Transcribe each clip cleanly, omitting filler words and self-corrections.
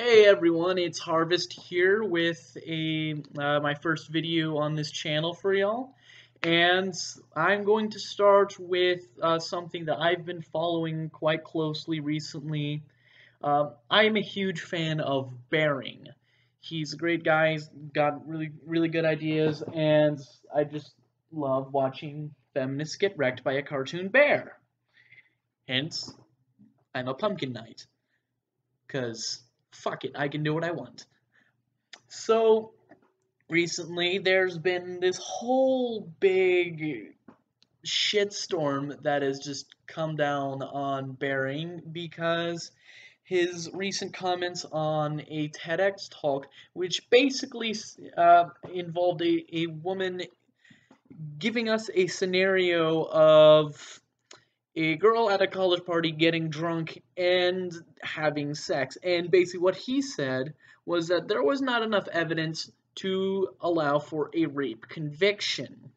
Hey everyone, it's Harvest here with my first video on this channel for y'all, and I'm going to start with something that I've been following quite closely recently. I'm a huge fan of Bering. He's a great guy. He's got really good ideas, and I just love watching feminists get wrecked by a cartoon bear. Hence, I'm a pumpkin knight. 'Cause fuck it, I can do what I want. So, recently there's been this whole big shitstorm that has just come down on Bering because his recent comments on a TEDx talk, which basically involved a woman giving us a scenario of a girl at a college party getting drunk and having sex. And basically what he said was that there was not enough evidence to allow for a rape conviction.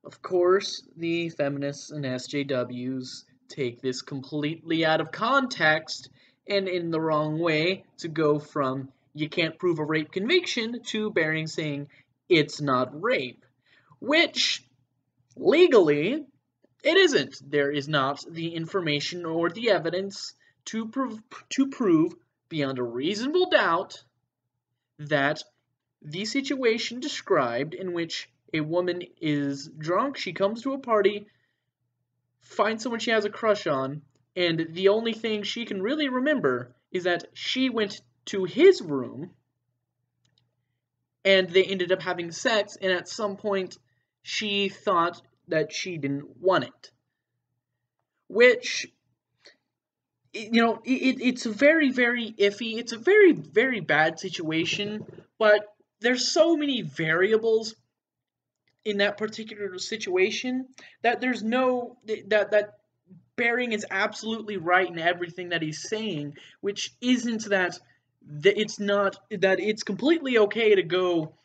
Of course, the feminists and SJWs take this completely out of context and in the wrong way to go from you can't prove a rape conviction to Bering saying it's not rape, which legally it isn't. There is not the information or the evidence to prove beyond a reasonable doubt that the situation described in which a woman is drunk, she comes to a party, finds someone she has a crush on, and the only thing she can really remember is that she went to his room and they ended up having sex, and at some point she thought that she didn't want it. Which, it's very iffy. It's a very bad situation, but there's so many variables in that particular situation that there's no that Bering is absolutely right in everything that he's saying, which isn't that it's not that it's completely okay to go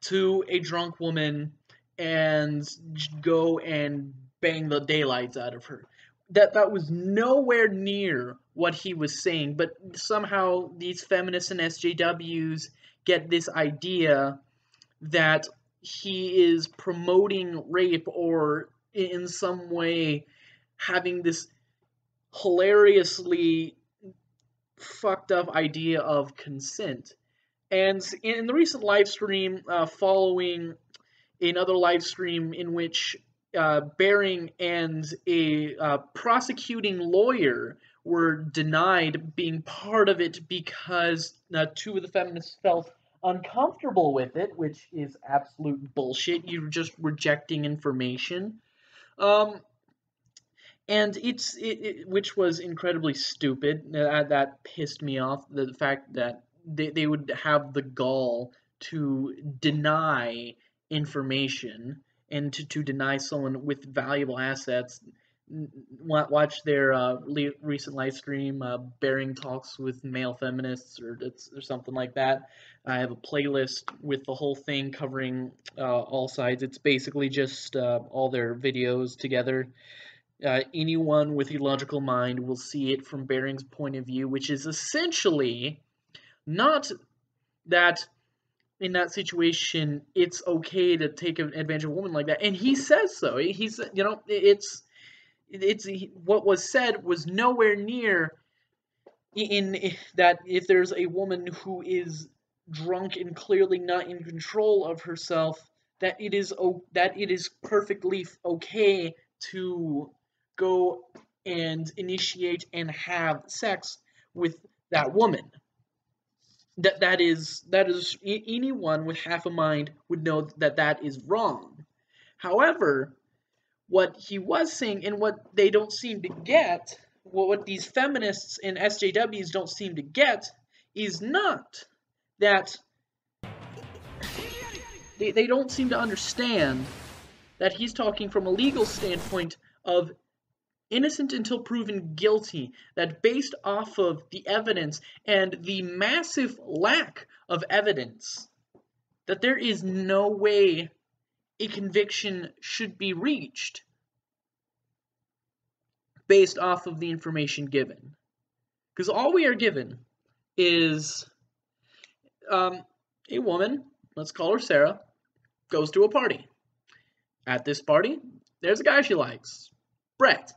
to a drunk woman and go and bang the daylights out of her. That was nowhere near what he was saying, but somehow these feminists and SJWs get this idea that he is promoting rape or in some way having this hilariously fucked up idea of consent. And in the recent live stream following another live stream in which Bering and a prosecuting lawyer were denied being part of it because two of the feminists felt uncomfortable with it, which is absolute bullshit. You're just rejecting information. And which was incredibly stupid. That pissed me off. The fact that they would have the gall to deny information and to deny someone with valuable assets. Watch their recent live stream, Bering Talks with Male Feminists, or something like that. I have a playlist with the whole thing covering all sides. It's basically just all their videos together. Anyone with a logical mind will see it from Bering's point of view, which is essentially not that in that situation it's okay to take advantage of a woman like that, and he says so. He's it's what was said was nowhere near in that if there's a woman who is drunk and clearly not in control of herself, that it is perfectly okay to go and initiate and have sex with that woman. That is anyone with half a mind would know that is wrong. However, what he was saying and what they don't seem to get, what these feminists and SJWs don't seem to get, is not that they don't seem to understand that he's talking from a legal standpoint of innocent until proven guilty, that based off of the evidence and the massive lack of evidence, that there is no way a conviction should be reached based off of the information given. Because all we are given is a woman, let's call her Sarah, goes to a party. At this party, there's a guy she likes, Brett.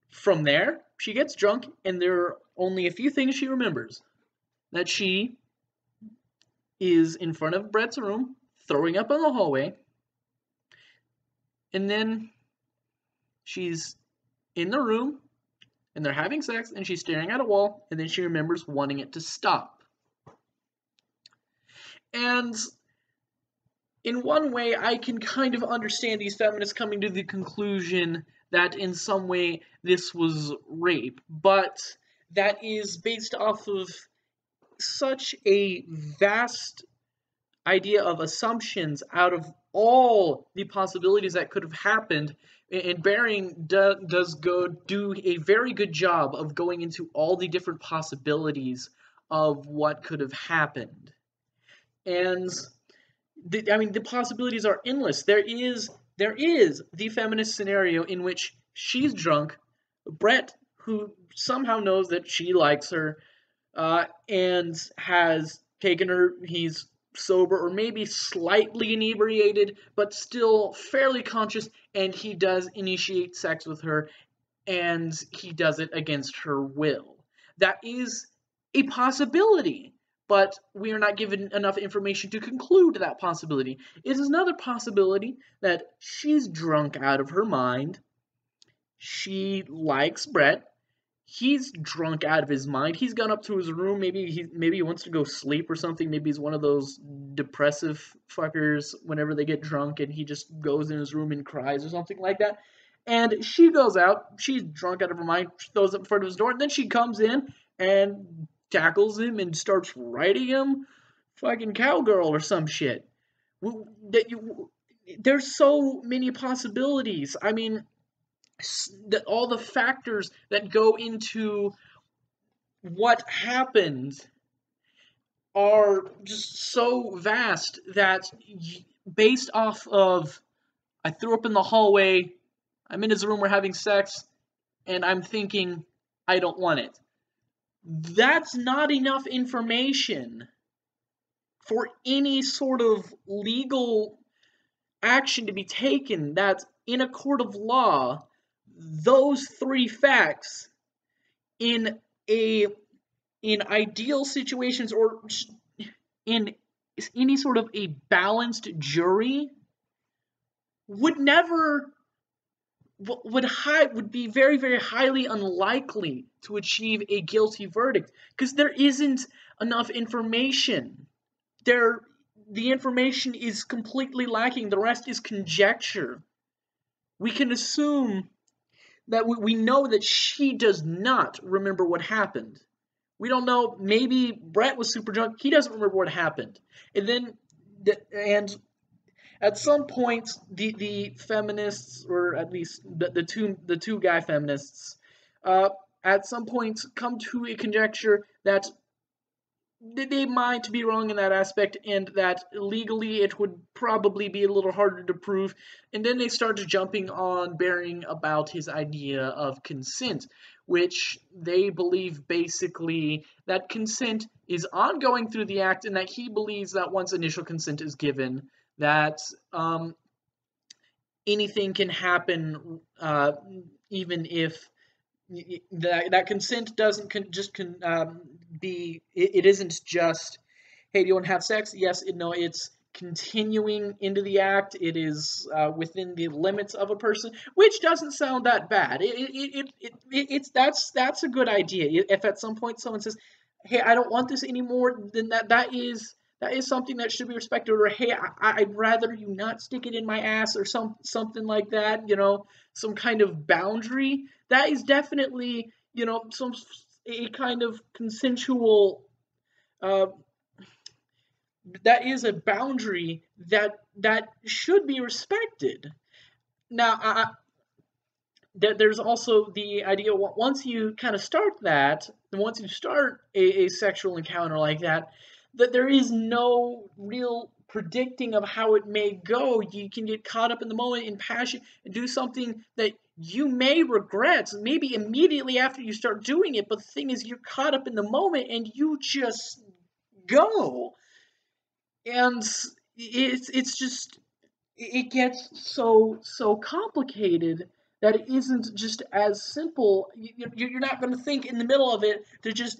From there, she gets drunk, and there are only a few things she remembers. That she is in front of Brett's room, throwing up in the hallway, and then she's in the room, and they're having sex, and she's staring at a wall, and then she remembers wanting it to stop. And in one way, I can kind of understand these feminists coming to the conclusion that in some way this was rape, but that is based off of such a vast idea of assumptions out of all the possibilities that could have happened, and Baring does do a very good job of going into all the different possibilities of what could have happened. And the possibilities are endless. There is the feminist scenario in which she's drunk, Brett, who somehow knows that she likes her, and has taken her, he's sober or maybe slightly inebriated, but still fairly conscious, and he does initiate sex with her, and he does it against her will. That is a possibility, but we are not given enough information to conclude that possibility. It is another possibility that she's drunk out of her mind. She likes Brett. He's drunk out of his mind. He's gone up to his room. Maybe he wants to go sleep or something. Maybe he's one of those depressive fuckers whenever they get drunk and he just goes in his room and cries or something like that. And she goes out. She's drunk out of her mind. She throws up in front of his door. And then she comes in and tackles him and starts writing him fucking cowgirl or some shit. There's so many possibilities. I mean, all the factors that go into what happened are just so vast that based off of I threw up in the hallway, I'm in his room, we're having sex, and I'm thinking I don't want it. That's not enough information for any sort of legal action to be taken. That in a court of law, those three facts in ideal situations or in any sort of a balanced jury would be very, very highly unlikely to achieve a guilty verdict, because there isn't enough information. The information is completely lacking. The rest is conjecture. We can assume that we know that she does not remember what happened. We don't know. Maybe Brett was super drunk. He doesn't remember what happened. And at some point, the feminists, or at least the two guy feminists, at some point come to a conjecture that they might be wrong in that aspect, and that legally it would probably be a little harder to prove. And then they started jumping on Baring about his idea of consent, which they believe basically that consent is ongoing through the act, and that he believes that once initial consent is given, that anything can happen, even if that consent doesn't be. It isn't just, hey, do you want to have sex? Yes, no. It's continuing into the act. It is within the limits of a person, which doesn't sound that bad. That's a good idea. If at some point someone says, hey, I don't want this anymore, then that is something that should be respected. Or, hey, I'd rather you not stick it in my ass, or something like that, some kind of boundary. That is definitely, a kind of consensual, that is a boundary that should be respected. Now, there's also the idea, once you kind of start that, once you start a sexual encounter like that there is no real predicting of how it may go. You can get caught up in the moment, in passion, and do something that you may regret, maybe immediately after you start doing it. But the thing is, you're caught up in the moment, and you just go. And it's just, it gets so complicated that it isn't just as simple. You're not going to think in the middle of it to just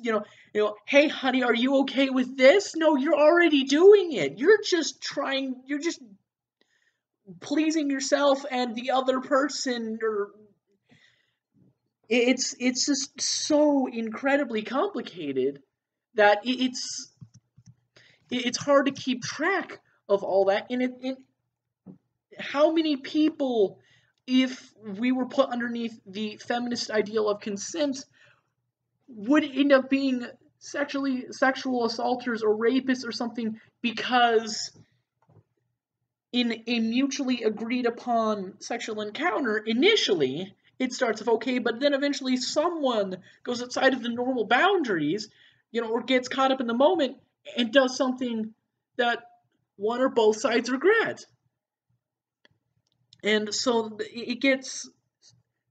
hey honey, are you okay with this? No, you're already doing it. You're just pleasing yourself and the other person, or it's just so incredibly complicated that it's hard to keep track of all that. And how many people, if we were put underneath the feminist ideal of consent, would end up being sexual assaulters or rapists or something, because in a mutually agreed upon sexual encounter, initially it starts off okay, but then eventually someone goes outside of the normal boundaries, or gets caught up in the moment and does something that one or both sides regret. And so it gets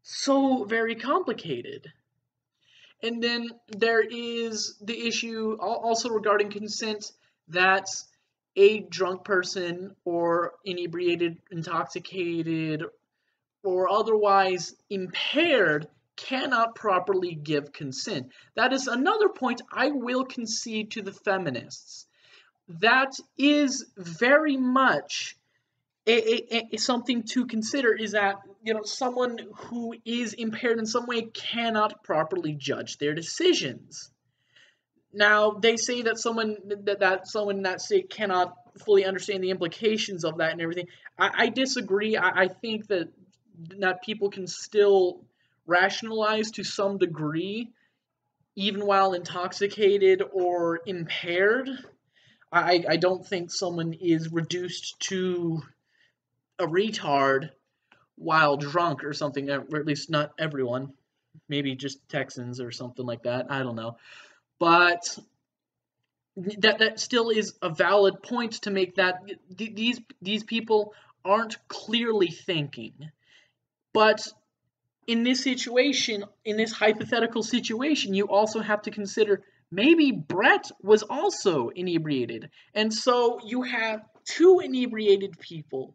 so very complicated. And then there is the issue also regarding consent, that a drunk person or inebriated, intoxicated, or otherwise impaired cannot properly give consent. That is another point I will concede to the feminists. That is very much something to consider, is that someone who is impaired in some way cannot properly judge their decisions. Now they say that someone in that state cannot fully understand the implications of that and everything. I disagree. I think that people can still rationalize to some degree even while intoxicated or impaired. I don't think someone is reduced to a retard while drunk or something, or at least not everyone. Maybe just Texans or something like that. I don't know. But that still is a valid point to make, that these people aren't clearly thinking. But in this situation, in this hypothetical situation, you also have to consider maybe Brett was also inebriated. And so you have two inebriated people.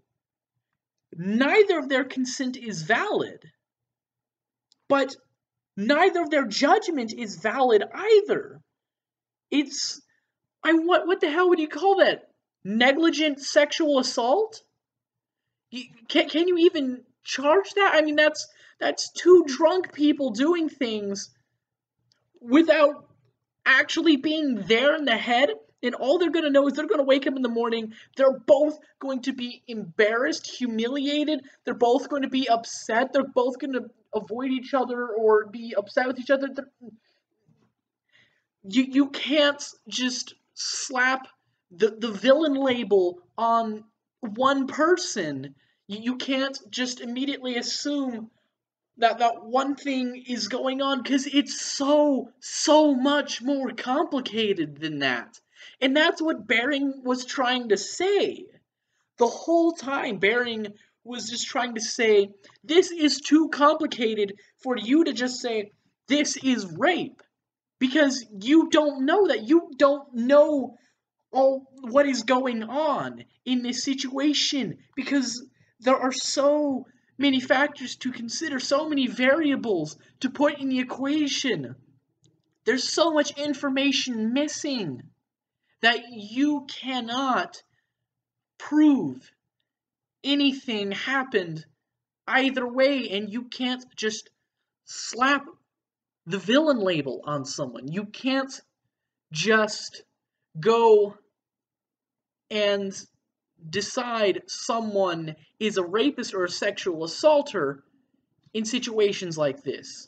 Neither of their consent is valid, but neither of their judgment is valid either. It's, what the hell would you call that? Negligent sexual assault? Can you even charge that? I mean, that's two drunk people doing things without actually being there in the head. And all they're going to know is they're going to wake up in the morning, they're both going to be embarrassed, humiliated, they're both going to be upset, they're both going to avoid each other or be upset with each other. You can't just slap the villain label on one person. You can't just immediately assume that one thing is going on, because it's so much more complicated than that. And that's what Bering was trying to say. The whole time, Bering was just trying to say, this is too complicated for you to just say, this is rape. Because you don't know that. You don't know all what is going on in this situation. Because there are so many factors to consider, so many variables to put in the equation. There's so much information missing that you cannot prove anything happened either way, and you can't just slap the villain label on someone. You can't just go and decide someone is a rapist or a sexual assaulter in situations like this.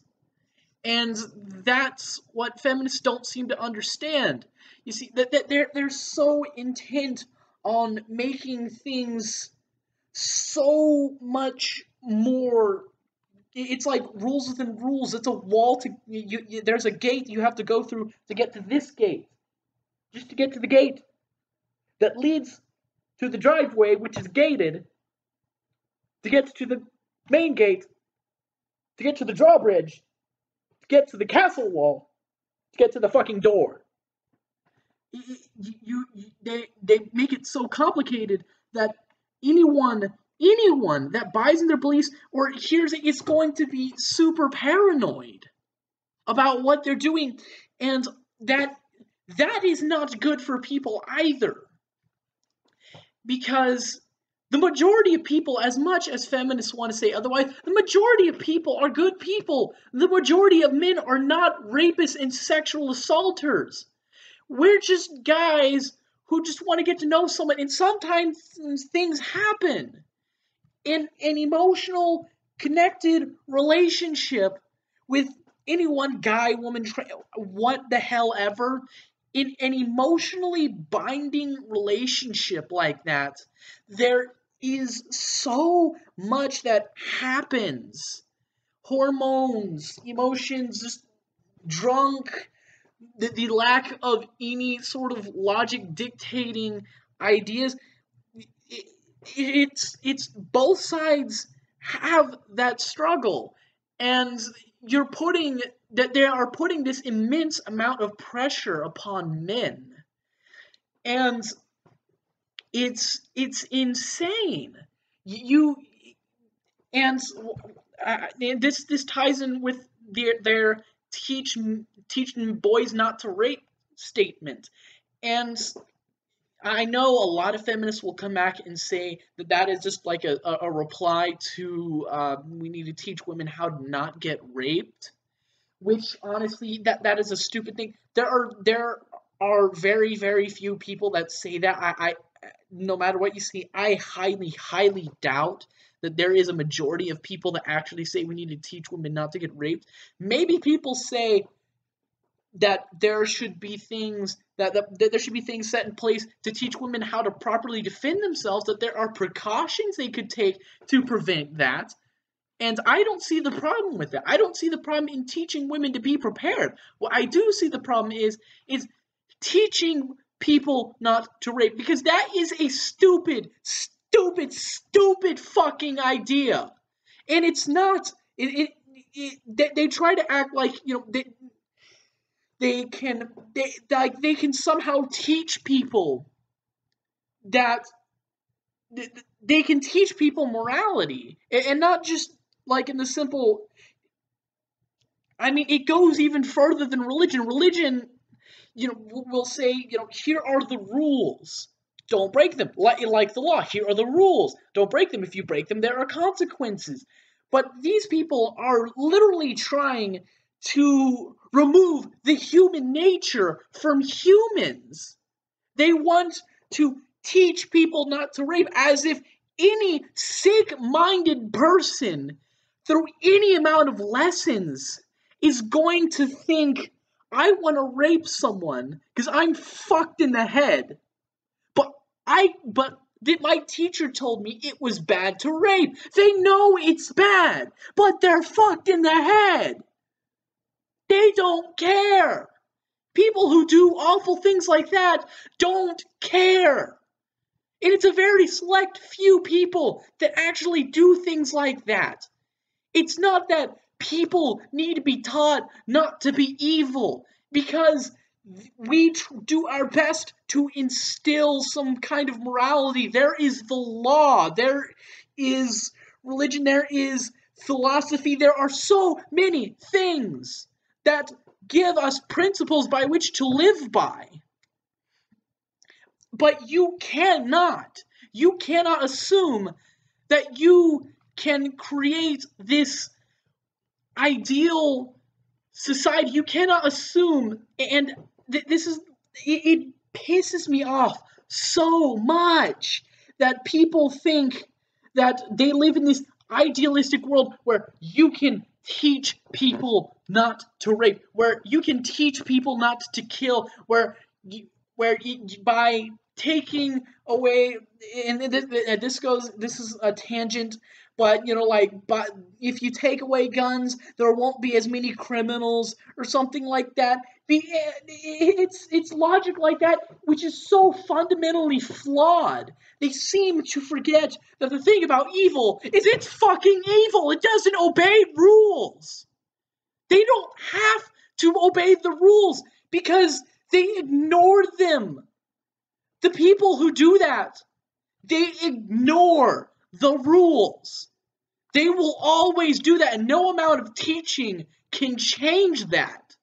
And that's what feminists don't seem to understand. You see, that they're so intent on making things so much more. It's like rules within rules. It's a wall to there's a gate you have to go through to get to this gate. Just to get to the gate that leads to the driveway, which is gated, to get to the main gate, to get to the drawbridge, to get to the castle wall, to get to the fucking door. They make it so complicated that anyone that buys in their beliefs or hears it is going to be super paranoid about what they're doing, and that is not good for people either. Because the majority of people, as much as feminists want to say otherwise, the majority of people are good people. The majority of men are not rapists and sexual assaulters. We're just guys who just want to get to know someone, and sometimes things happen. In an emotional, connected relationship with anyone, guy, woman, what the hell ever, in an emotionally binding relationship like that, there is so much that happens. Hormones, emotions, just drunk, the lack of any sort of logic dictating ideas. It's both sides have that struggle, and they are putting this immense amount of pressure upon men, and it's insane. This ties in with their teaching boys not to rape statement. And I know a lot of feminists will come back and say that is just like a reply to we need to teach women how to not get raped, which honestly that is a stupid thing. There are very, very few people that say that. I no matter what you see, I highly doubt that there is a majority of people that actually say we need to teach women not to get raped. Maybe people say that there should be things that there should be things set in place to teach women how to properly defend themselves, that there are precautions they could take to prevent that. And I don't see the problem with that. I don't see the problem in teaching women to be prepared. What I do see the problem is teaching people not to rape, because that is a stupid fucking idea. And it's not. They try to act like, they can somehow teach people that they can teach people morality, and not just like in the simple. I mean, it goes even further than religion. Religion, will say, here are the rules. Don't break them. Like the law, here are the rules. Don't break them. If you break them, there are consequences. But these people are literally trying to remove the human nature from humans. They want to teach people not to rape, as if any sick-minded person, through any amount of lessons, is going to think, I want to rape someone because I'm fucked in the head. But my teacher told me it was bad to rape. They know it's bad, but they're fucked in the head. They don't care. People who do awful things like that don't care. And it's a very select few people that actually do things like that. It's not that people need to be taught not to be evil, because we do our best to instill some kind of morality. There is the law, there is religion, there is philosophy, there are so many things that give us principles by which to live by. But you cannot assume that you can create this ideal society. You cannot assume, and it pisses me off so much that people think that they live in this idealistic world where you can teach people not to rape, where you can teach people not to kill, where by taking away, and this is a tangent, but but if you take away guns, there won't be as many criminals or something like that. It's logic like that, which is so fundamentally flawed. They seem to forget that the thing about evil is it's fucking evil. It doesn't obey rules. They don't have to obey the rules because they ignore them. The people who do that, they ignore the rules. They will always do that, and no amount of teaching can change that.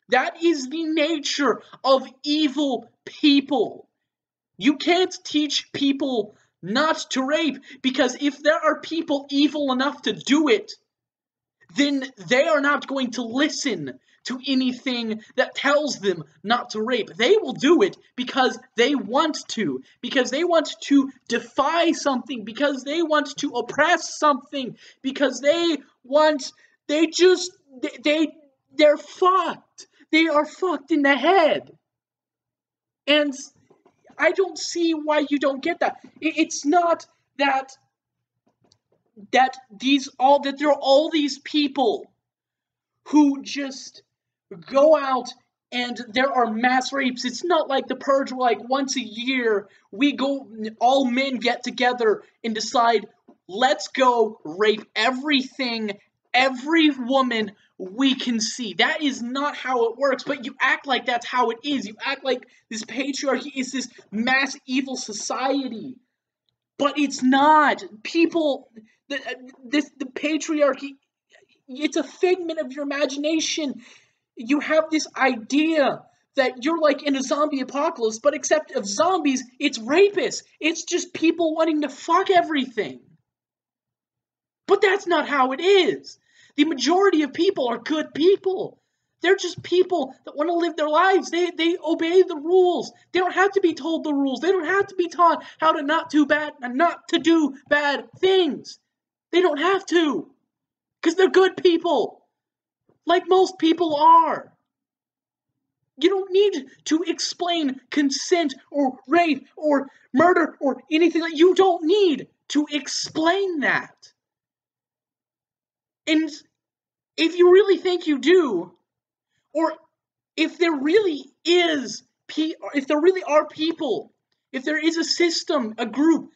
That is the nature of evil people. You can't teach people not to rape, because if there are people evil enough to do it, then they are not going to listen to anything that tells them not to rape. They will do it because they want to defy something, because they want to oppress something, because they're fucked. They are fucked in the head. And I don't see why you don't get that. It's not that there are all these people who just go out and there are mass rapes. It's not like the Purge where, like, once a year all men get together and decide, let's go rape every woman we can see. That is not how it works, but you act like that's how it is. You act like this patriarchy is this mass evil society. But it's not. The patriarchy, it's a figment of your imagination. You have this idea that you're like in a zombie apocalypse, but except of zombies, it's rapists. It's just people wanting to fuck everything. But that's not how it is. The majority of people are good people. They're just people that want to live their lives. They obey the rules. They don't have to be told the rules. They don't have to be taught how to not do bad things. They don't have to. Because they're good people. Like most people are. You don't need to explain consent or rape or murder or anything. You don't need to explain that. And if you really think you do, or if there really are people, if there is a system, a group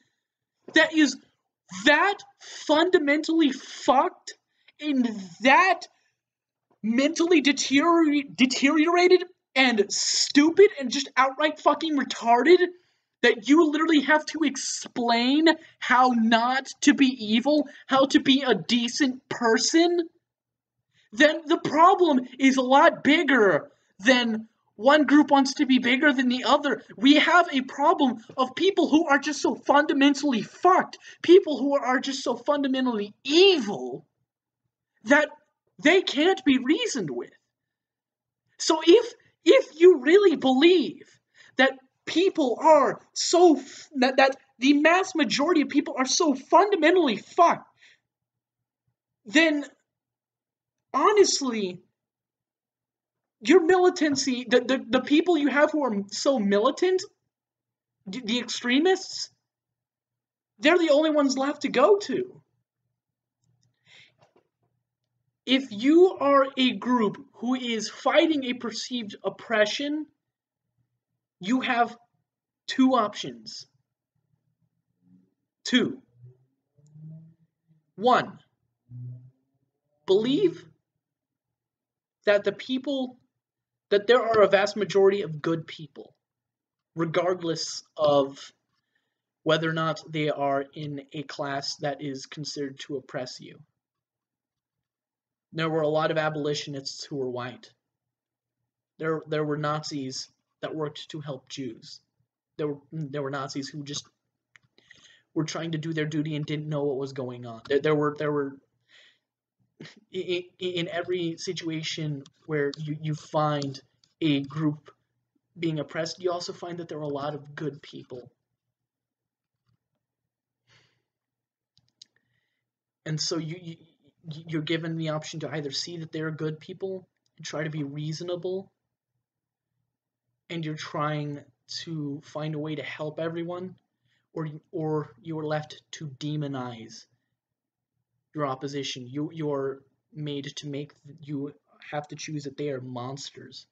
that is that fundamentally fucked and that mentally deteriorated and stupid and just outright fucking retarded, that you literally have to explain how not to be evil, how to be a decent person, then the problem is a lot bigger than one group wants to be bigger than the other. We have a problem of people who are just so fundamentally fucked, people who are just so fundamentally evil, that they can't be reasoned with. So if you really believe that people are that the mass majority of people are so fundamentally fucked, then honestly, your militancy, the people you have who are so militant, the extremists, they're the only ones left to go to. If you are a group who is fighting a perceived oppression, you have two options. Two. One, believe that there are a vast majority of good people, regardless of whether or not they are in a class that is considered to oppress you. There were a lot of abolitionists who were white. There were Nazis that worked to help Jews. There were Nazis who just were trying to do their duty and didn't know what was going on. There were in every situation where you find a group being oppressed, you also find that there are a lot of good people. And so you're given the option to either see that they're good people and try to be reasonable, and you're trying to find a way to help everyone, or you are left to demonize your opposition. You're made to make, you have to choose that they are monsters,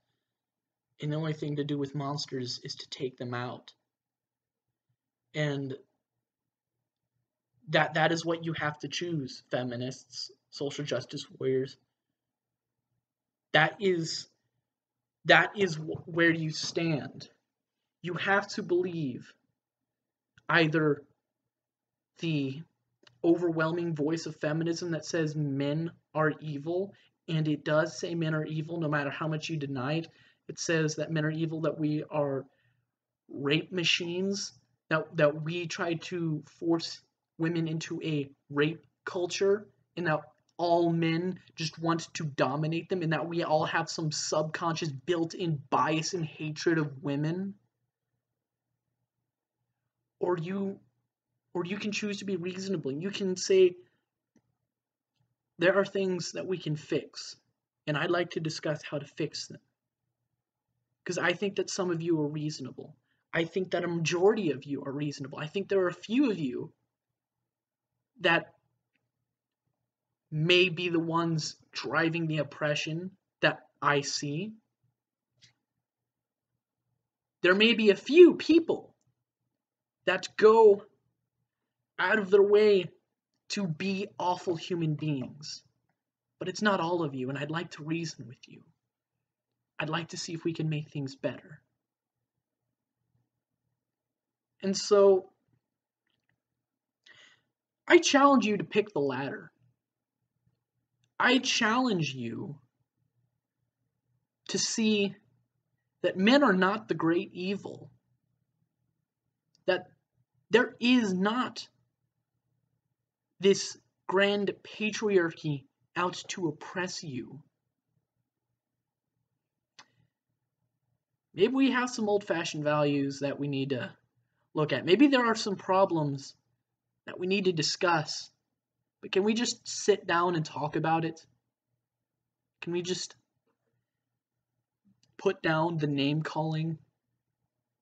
and the only thing to do with monsters is to take them out. And that is what you have to choose, feminists, social justice warriors. That is where you stand. You have to believe either the overwhelming voice of feminism that says men are evil, and it does say men are evil no matter how much you deny it. It says that men are evil, that we are rape machines, that we try to force women into a rape culture, and that all men just want to dominate them, and that we all have some subconscious built-in bias and hatred of women. Or you can choose to be reasonable. You can say there are things that we can fix, and I'd like to discuss how to fix them. Because I think that some of you are reasonable. I think that a majority of you are reasonable. I think there are a few of you that may be the ones driving the oppression that I see. There may be a few people that go out of their way to be awful human beings. But it's not all of you, and I'd like to reason with you. I'd like to see if we can make things better. And so, I challenge you to pick the latter. I challenge you to see that men are not the great evil. That there is not this grand patriarchy out to oppress you. Maybe we have some old-fashioned values that we need to look at. Maybe there are some problems that we need to discuss. But can we just sit down and talk about it? Can we just put down the name-calling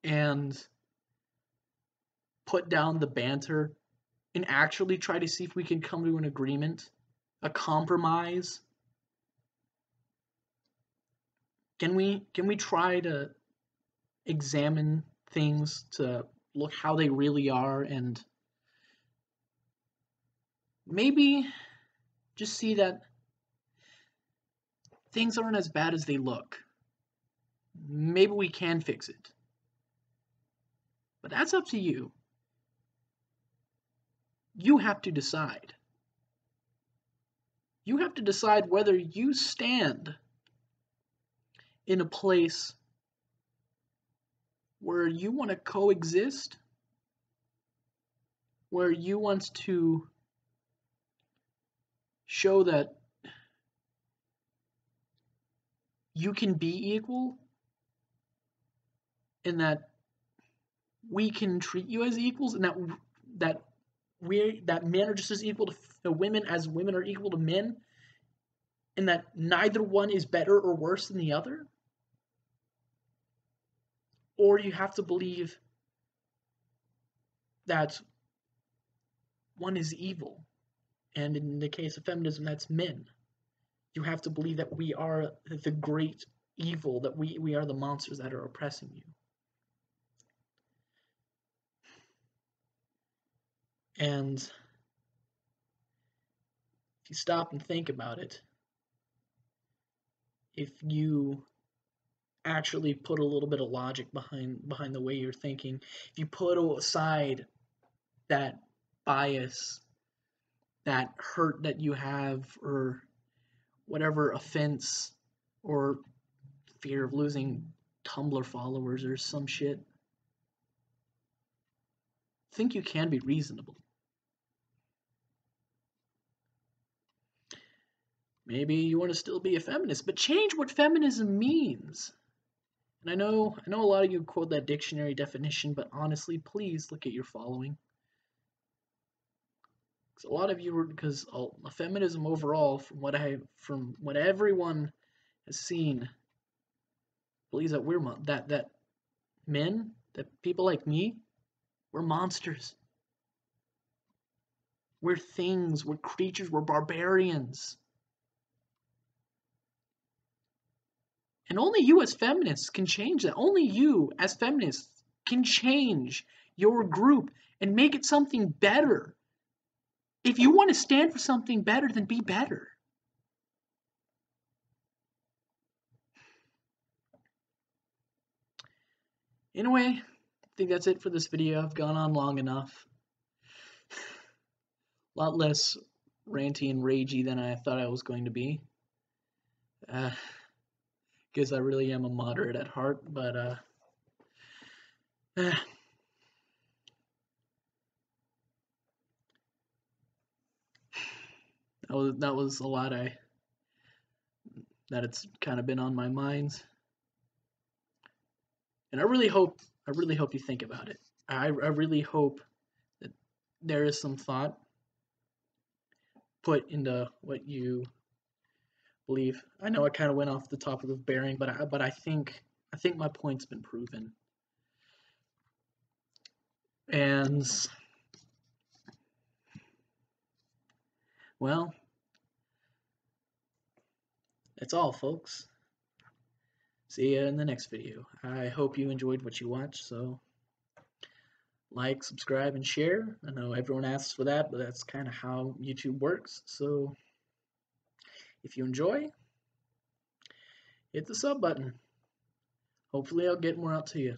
and put down the banter and actually try to see if we can come to an agreement, a compromise? Can we try to examine things to look how they really are, and maybe just see that things aren't as bad as they look? Maybe we can fix it. But that's up to you. You have to decide. You have to decide whether you stand in a place where you want to coexist, where you want to show that you can be equal, and that we can treat you as equals, and that men are just as equal to women as women are equal to men, and that neither one is better or worse than the other? Or you have to believe that one is evil, and in the case of feminism, that's men. You have to believe that we are the great evil, that we are the monsters that are oppressing you. And if you stop and think about it, if you actually put a little bit of logic behind the way you're thinking, if you put aside that bias, that hurt that you have, or whatever offense or fear of losing Tumblr followers or some shit, I think you can be reasonable. Maybe you want to still be a feminist, but change what feminism means. And I know a lot of you quote that dictionary definition, but honestly, please look at your following. Because a lot of you because feminism overall, from what everyone has seen, believes that that men that people like me, we're monsters. We're things, we're creatures, we're barbarians. And only you as feminists can change that. Only you as feminists can change your group and make it something better. If you want to stand for something better, then be better. Anyway, I think that's it for this video. I've gone on long enough. A lot less ranty and ragey than I thought I was going to be. Guess I really am a moderate at heart, but that was a lot that it's kind of been on my mind. And I really hope you think about it. I really hope that there is some thought put into what you believe. I know I kind of went off the topic of bearing, but I think my point's been proven. And well, that's all, folks. See you in the next video. I hope you enjoyed what you watched, so like, subscribe, and share. I know everyone asks for that, but that's kind of how YouTube works. So if you enjoy, hit the sub button. Hopefully I'll get more out to you.